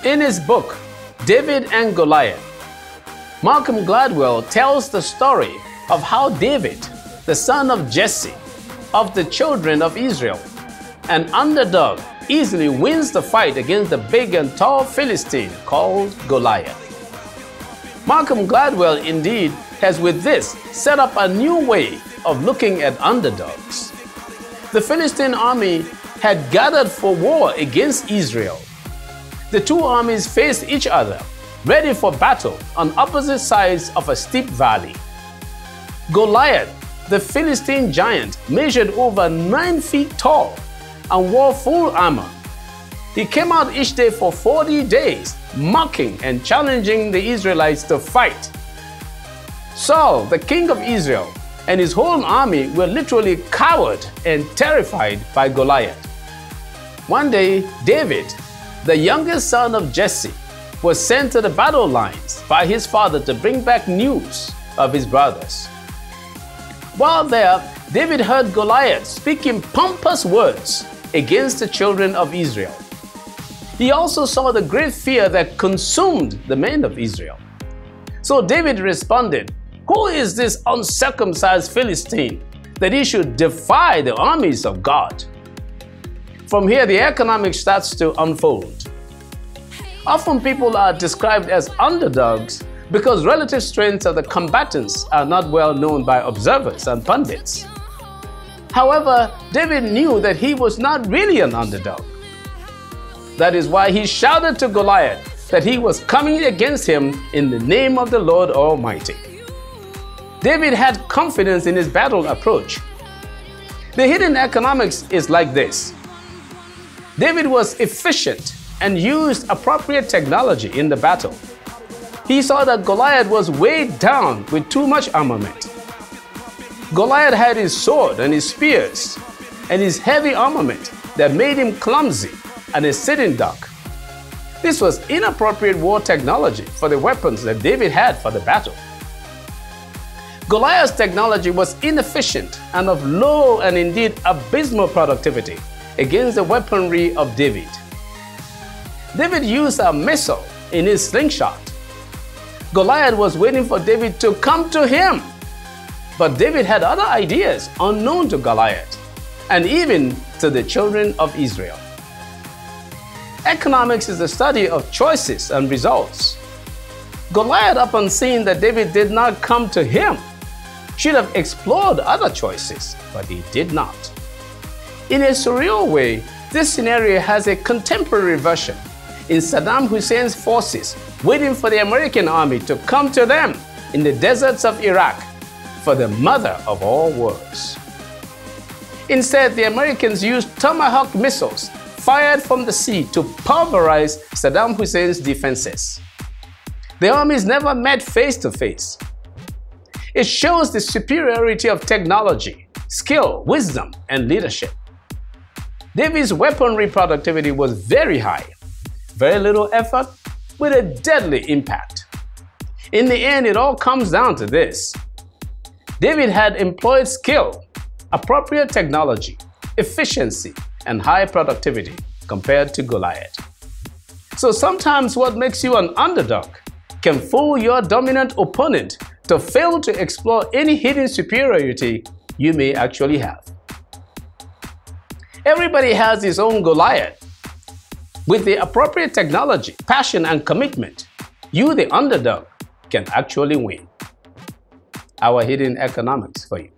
In his book, David and Goliath, Malcolm Gladwell tells the story of how David, the son of Jesse, of the children of Israel, an underdog, easily wins the fight against the big and tall Philistine called Goliath. Malcolm Gladwell indeed has with this set up a new way of looking at underdogs. The Philistine army had gathered for war against Israel. The two armies faced each other, ready for battle on opposite sides of a steep valley. Goliath, the Philistine giant, measured over 9 feet tall and wore full armor. He came out each day for 40 days, mocking and challenging the Israelites to fight. Saul, the king of Israel, and his whole army were literally cowed and terrified by Goliath. One day, David, the youngest son of Jesse, was sent to the battle lines by his father to bring back news of his brothers. While there, David heard Goliath speaking pompous words against the children of Israel. He also saw the great fear that consumed the men of Israel. So David responded, "Who is this uncircumcised Philistine that he should defy the armies of God?" From here, the economics starts to unfold. Often people are described as underdogs because relative strengths of the combatants are not well known by observers and pundits. However, David knew that he was not really an underdog. That is why he shouted to Goliath that he was coming against him in the name of the Lord Almighty. David had confidence in his battle approach. The hidden economics is like this. David was efficient and used appropriate technology in the battle. He saw that Goliath was weighed down with too much armament. Goliath had his sword and his spears and his heavy armament that made him clumsy and a sitting duck. This was inappropriate war technology for the weapons that David had for the battle. Goliath's technology was inefficient and of low and indeed abysmal productivity against the weaponry of David. David used a missile in his slingshot. Goliath was waiting for David to come to him. But David had other ideas unknown to Goliath and even to the children of Israel. Economics is the study of choices and results. Goliath, upon seeing that David did not come to him, should have explored other choices, but he did not. In a surreal way, this scenario has a contemporary version in Saddam Hussein's forces waiting for the American army to come to them in the deserts of Iraq for the mother of all wars. Instead, the Americans used Tomahawk missiles fired from the sea to pulverize Saddam Hussein's defenses. The armies never met face to face. It shows the superiority of technology, skill, wisdom, and leadership. David's weaponry productivity was very high. Very little effort with a deadly impact. In the end, it all comes down to this. David had employed skill, appropriate technology, efficiency, and high productivity compared to Goliath. So sometimes what makes you an underdog can fool your dominant opponent to fail to explore any hidden superiority you may actually have. Everybody has his own Goliath. With the appropriate technology, passion, and commitment, you, the underdog, can actually win. Our hidden economics for you.